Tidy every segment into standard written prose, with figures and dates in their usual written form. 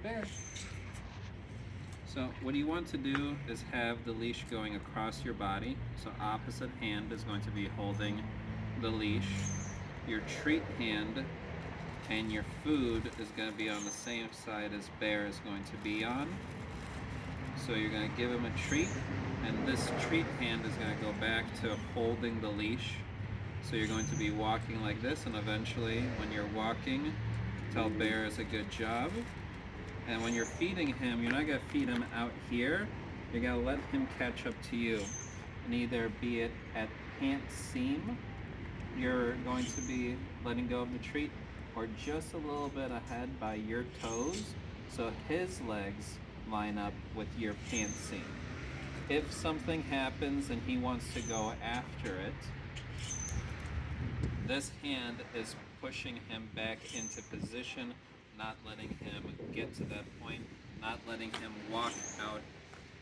Bear. So what you want to do is have the leash going across your body. So opposite hand is going to be holding the leash. Your treat hand and your food is going to be on the same side as Bear is going to be on. So you're going to give him a treat, and this treat hand is going to go back to holding the leash. So you're going to be walking like this, and eventually when you're walking, tell Bear is a good job. And when you're feeding him, you're not going to feed him out here. You're going to let him catch up to you. And either be it at pant seam, you're going to be letting go of the treat, or just a little bit ahead by your toes, so his legs line up with your pant seam. If something happens and he wants to go after it, this hand is pushing him back into position, not letting him get to that point, not letting him walk out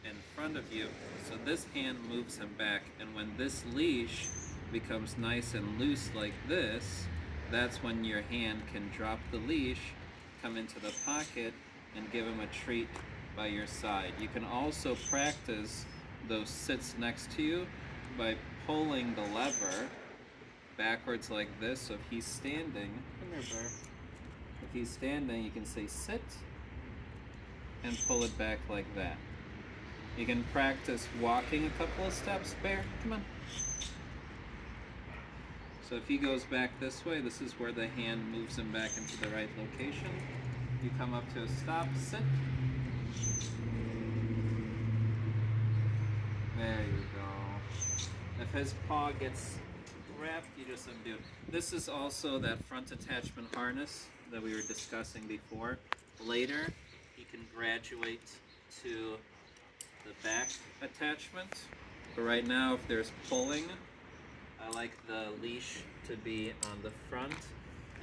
in front of you. So this hand moves him back, and when this leash becomes nice and loose like this, that's when your hand can drop the leash, come into the pocket, and give him a treat by your side. You can also practice those sits next to you by pulling the lever backwards like this. So if he's standing, come here, Bear. If he's standing, you can say sit and pull it back like that. You can practice walking a couple of steps. Bear, come on. So if he goes back this way, this is where the hand moves him back into the right location. You come up to a stop, sit. There you go. If his paw gets wrapped, you just undo. This is also that front attachment harness that we were discussing before. Later, you can graduate to the back attachment. But right now, if there's pulling, I like the leash to be on the front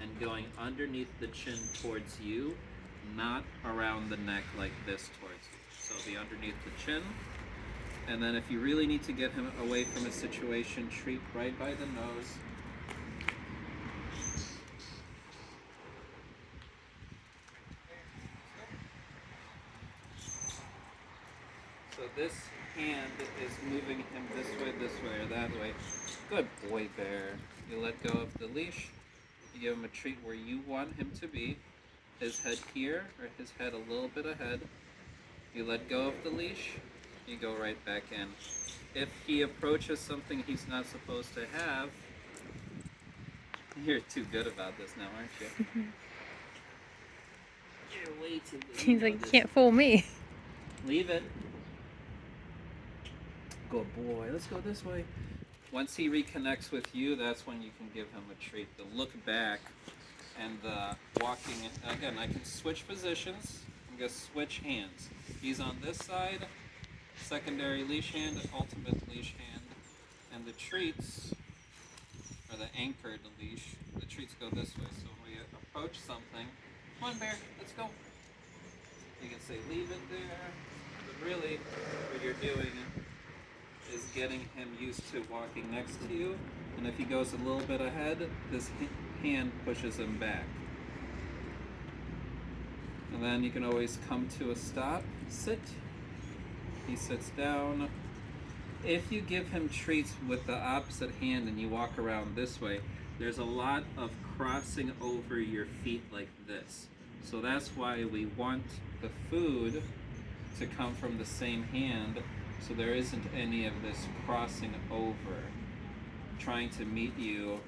and going underneath the chin towards you, not around the neck like this towards you. So it'll be underneath the chin. And then if you really need to get him away from a situation, treat right by the nose. So this hand is moving him this way, or that way. Good boy, Bear. You let go of the leash. You give him a treat where you want him to be. His head here, or his head a little bit ahead. You let go of the leash. You go right back in. If he approaches something he's not supposed to have, you're too good about this now, aren't you? You're way too good. He's like, you can't fool me. Leave it. Good boy. Let's go this way. Once he reconnects with you, that's when you can give him a treat. The look back and the walking. Again, I can switch positions. I'm going to switch hands. He's on this side. Secondary leash hand, ultimate leash hand, and the treats, or the anchored leash, the treats go this way. So when we approach something, come on, Bear, let's go. You can say leave it there, but really what you're doing is getting him used to walking next to you, and if he goes a little bit ahead, this hand pushes him back. And then you can always come to a stop, sit. He sits down. If you give him treats with the opposite hand and you walk around this way, there's a lot of crossing over your feet like this. So that's why we want the food to come from the same hand, so there isn't any of this crossing over, trying to meet you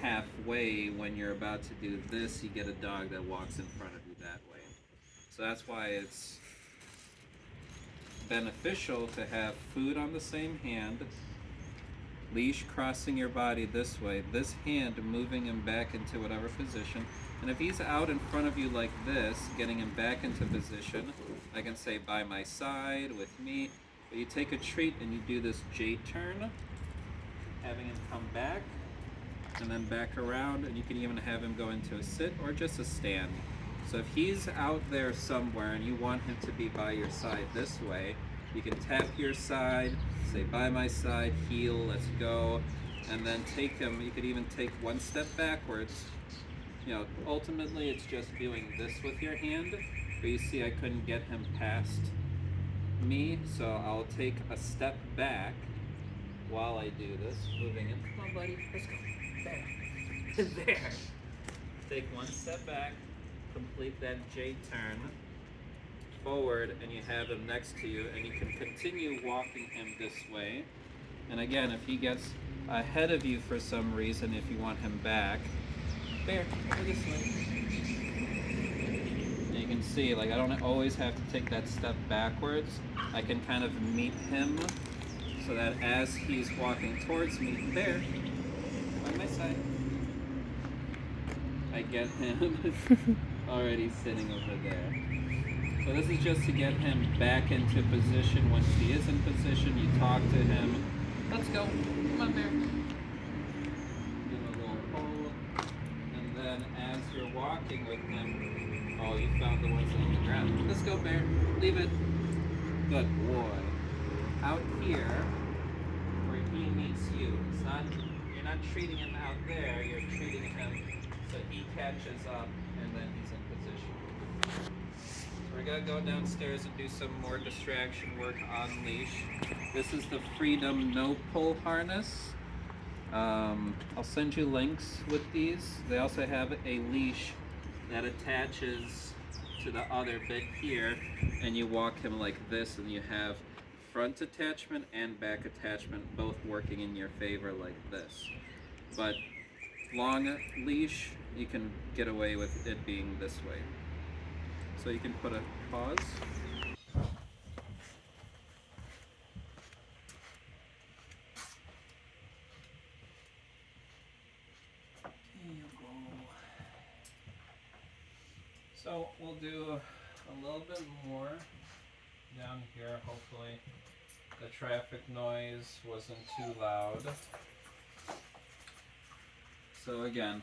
halfway. When you're about to do this, you get a dog that walks in front of you that way. So that's why it's beneficial to have food on the same hand, leash crossing your body this way, this hand moving him back into whatever position. And if he's out in front of you like this, getting him back into position, I can say by my side, with me. But you take a treat and you do this J turn, having him come back and then back around, and you can even have him go into a sit or just a stand. So if he's out there somewhere and you want him to be by your side this way, you can tap your side, say by my side, heel, let's go, and then take him. You could even take one step backwards You know, ultimately it's just doing this with your hand, but you see I couldn't get him past me, so I'll take a step back while I do this, moving him. Come on, buddy, let's go. There. There. Take one step back, complete that J turn forward, and you have him next to you, and you can continue walking him this way. And again, if he gets ahead of you for some reason, if you want him back, Bear, over this way. And you can see, like, I don't always have to take that step backwards. I can kind of meet him so that as he's walking towards me, Bear, on my side, I get him already sitting over there. So this is just to get him back into position. Once he is in position, you talk to him. Let's go. Come on, Bear. Give him a little hold. And then as you're walking with him, oh, you found the ones on the ground. Let's go, Bear. Leave it. Good boy. Out here, where he meets you, it's not, you're not treating him out there, you're treating him so he catches up and then he's in position. So we're gonna go downstairs and do some more distraction work on leash. This is the Freedom No Pull harness. I'll send you links with these. They also have a leash that attaches to the other bit here, and you walk him like this, and you have front attachment and back attachment both working in your favor like this. But long leash, you can get away with it being this way. So you can put a pause. There you go. So we'll do a little bit more down here. Hopefully the traffic noise wasn't too loud. So again,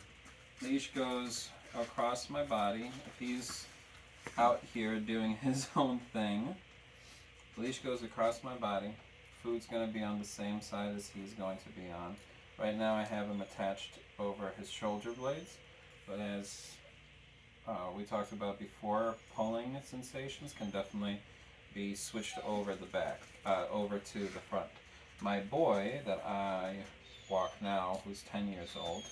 leash goes across my body. If he's out here doing his own thing, leash goes across my body. Food's going to be on the same side as he's going to be on. Right now I have him attached over his shoulder blades, but as we talked about before, pulling sensations can definitely be switched over the back, over to the front. My boy that I walk now, who's 10 years old,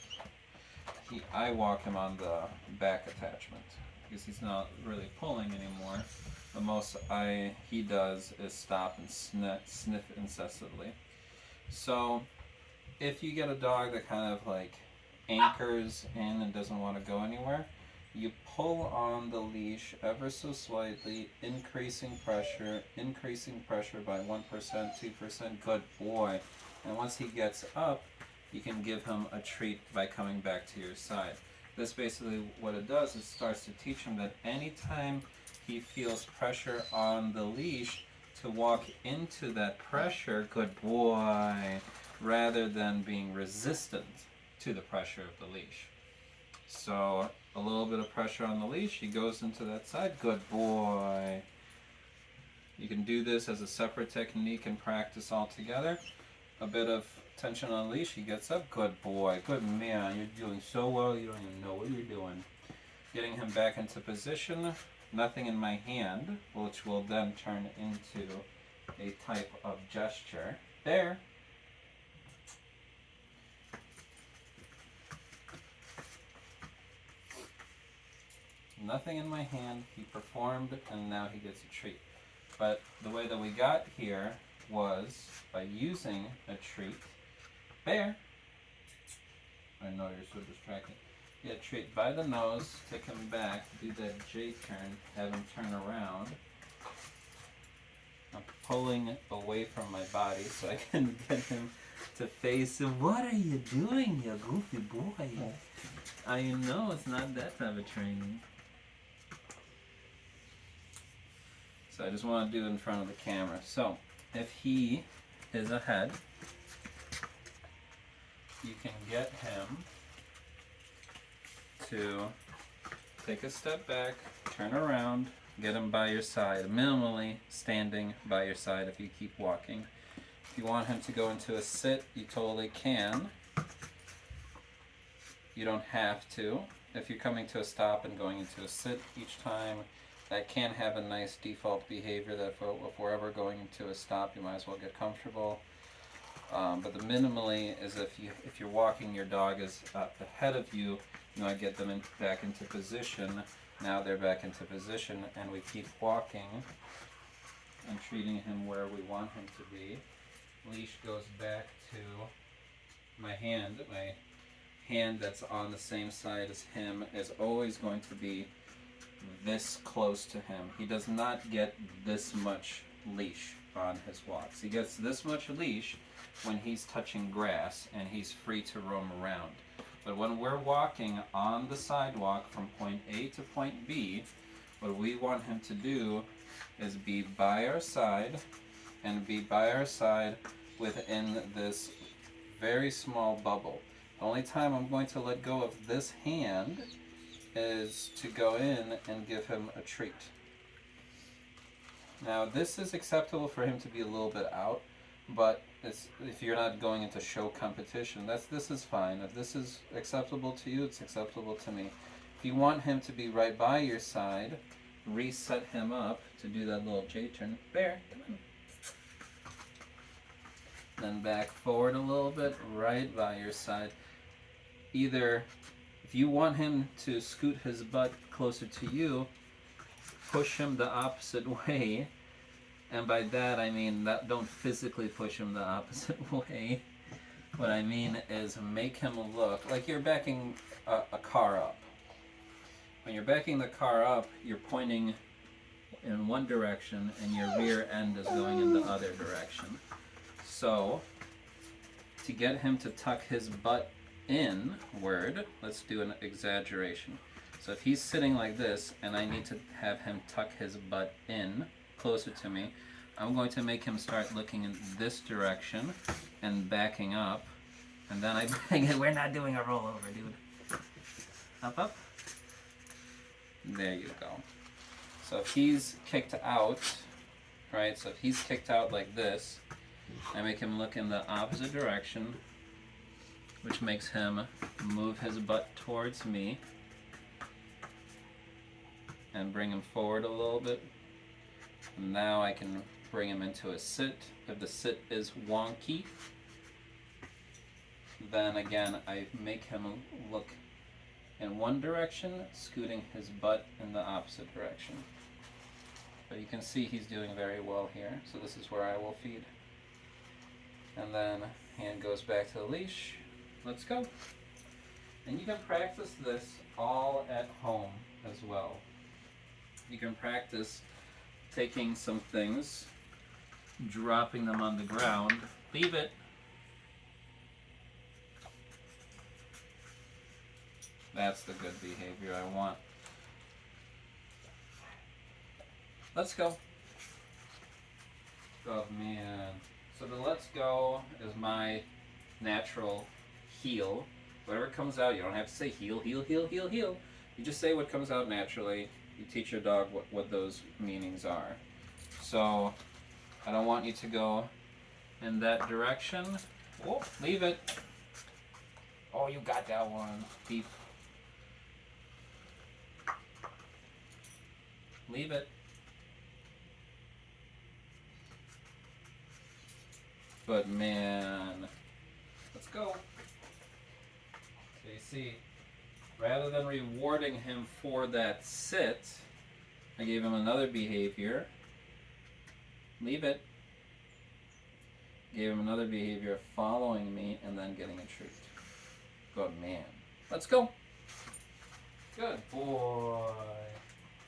I walk him on the back attachment because he's not really pulling anymore. The most he does is stop and sniff incessantly. So if you get a dog that kind of like anchors in and doesn't want to go anywhere, you pull on the leash ever so slightly, increasing pressure by 1%, 2%, good boy. And once he gets up, you can give him a treat by coming back to your side. This basically what it does is starts to teach him that anytime he feels pressure on the leash, to walk into that pressure, good boy, rather than being resistant to the pressure of the leash. So a little bit of pressure on the leash, he goes into that side, good boy. You can do this as a separate technique and practice all together. A bit of tension on the leash, he gets up, good boy, good man, you're doing so well, you don't even know what you're doing. Getting him back into position, nothing in my hand, which will then turn into a type of gesture. There. Nothing in my hand, he performed, and now he gets a treat. But the way that we got here was by using a treat. Bear. I know you're so distracted. Get a treat by the nose, take him back, do that J turn, have him turn around. I'm pulling away from my body so I can get him to face him. What are you doing, you goofy boy? I know it's not that type of training. So I just want to do it in front of the camera. So if he is ahead, you can get him to take a step back, turn around, get him by your side, minimally standing by your side if you keep walking. If you want him to go into a sit, you totally can. You don't have to. if you're coming to a stop and going into a sit each time, that can have a nice default behavior that if we're ever going into a stop, you might as well get comfortable. But the minimally is if you're walking, your dog is ahead of you, you want to get them back into position. Now they're back into position, and we keep walking and treating him where we want him to be. Leash goes back to my hand. My hand that's on the same side as him is always going to be this close to him. He does not get this much leash on his walks. He gets this much leash when he's touching grass and he's free to roam around. But when we're walking on the sidewalk from point A to point B, what we want him to do is be by our side, and be by our side within this very small bubble. The only time I'm going to let go of this hand is to go in and give him a treat. Now this is acceptable for him to be a little bit out, but if you're not going into show competition, this is fine. If this is acceptable to you, it's acceptable to me. If you want him to be right by your side, reset him up to do that little J-turn. Bear, come on. Then back forward a little bit, right by your side. Either, if you want him to scoot his butt closer to you, push him the opposite way. And by that I mean that don't physically push him the opposite way. What I mean is make him look like you're backing a car up. When you're backing the car up, you're pointing in one direction and your rear end is going in the other direction. So, to get him to tuck his butt inward, let's do an exaggeration. So if he's sitting like this and I need to have him tuck his butt in closer to me, I'm going to make him start looking in this direction and backing up, and then I bang it. We're not doing a rollover, dude. Up, up. There you go. So if he's kicked out, right, so if he's kicked out like this, I make him look in the opposite direction, which makes him move his butt towards me and bring him forward a little bit. And now I can bring him into a sit. If the sit is wonky, then again I make him look in one direction, scooting his butt in the opposite direction. But you can see he's doing very well here, so this is where I will feed. And then hand goes back to the leash. Let's go. And you can practice this all at home as well. You can practice taking some things, dropping them on the ground, leave it. That's the good behavior I want. Let's go. Oh man. So the let's go is my natural heel. Whatever comes out, you don't have to say heel, heel, heel, heel, heel. You just say what comes out naturally. You teach your dog what those meanings are. So I don't want you to go in that direction. Oh, leave it. Oh, you got that one. Deep. Leave it. But man, let's go. So you see, rather than rewarding him for that sit, I gave him another behavior. Leave it. Gave him another behavior of following me and then getting a treat. Good man. Let's go. Good boy.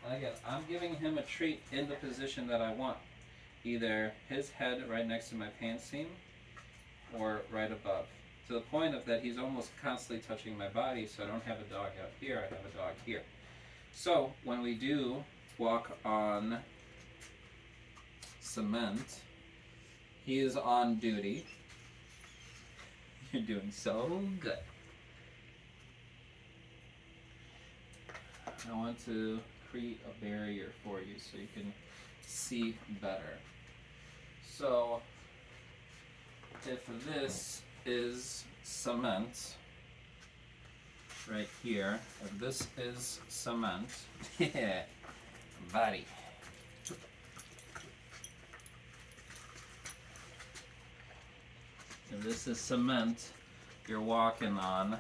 And again, I'm giving him a treat in the position that I want. Either his head right next to my pants seam or right above. To the point of that he's almost constantly touching my body, so I don't have a dog out here, I have a dog here. So when we do walk on cement, he is on duty. You're doing so good. I want to create a barrier for you so you can see better. So if this is cement, right here. If this is cement, yeah, buddy. If this is cement you're walking on,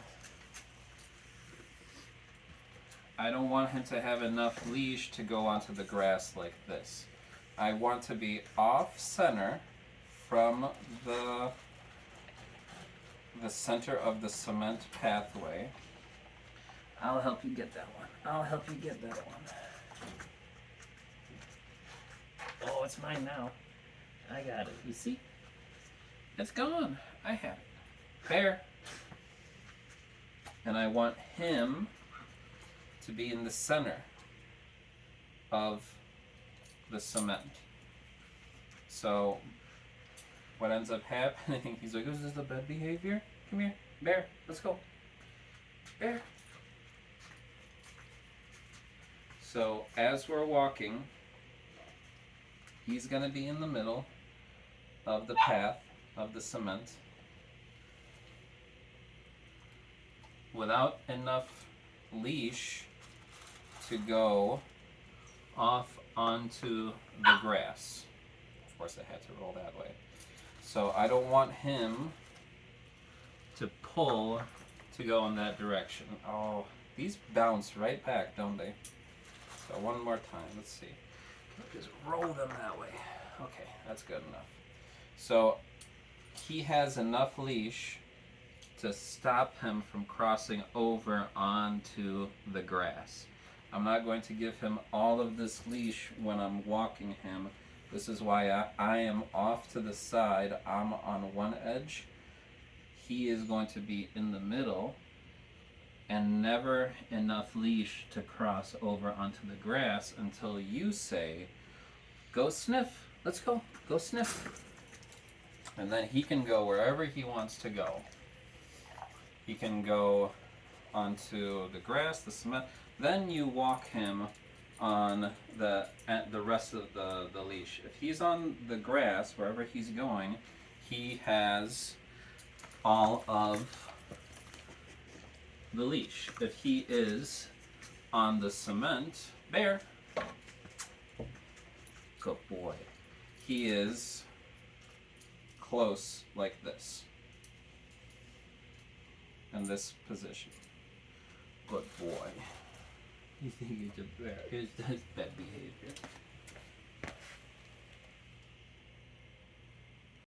I don't want him to have enough leash to go onto the grass like this. I want to be off center from the center of the cement pathway. I'll help you get that one. I'll help you get that one. Oh, it's mine now. I got it. You see? It's gone. I have it. There. And I want him to be in the center of the cement. So what ends up happening, he's like, is this the bad behavior? Come here, Bear, let's go. Bear. So as we're walking, he's gonna be in the middle of the path of the cement without enough leash to go off onto the grass. Of course I had to roll that way. So I don't want him to pull to go in that direction. Oh, these bounce right back, don't they? So one more time, let's see. Just roll them that way. Okay, that's good enough. So he has enough leash to stop him from crossing over onto the grass. I'm not going to give him all of this leash when I'm walking him. This is why I am off to the side. I'm on one edge. He is going to be in the middle, and never enough leash to cross over onto the grass until you say, go sniff. Let's go. Go sniff. And then he can go wherever he wants to go. He can go onto the grass, the cement. Then you walk him on the rest of the leash. If he's on the grass, wherever he's going, he has all of the leash. If he is on the cement, Bear, good boy, he is close like this, in this position. Good boy. You think you're just bad behavior.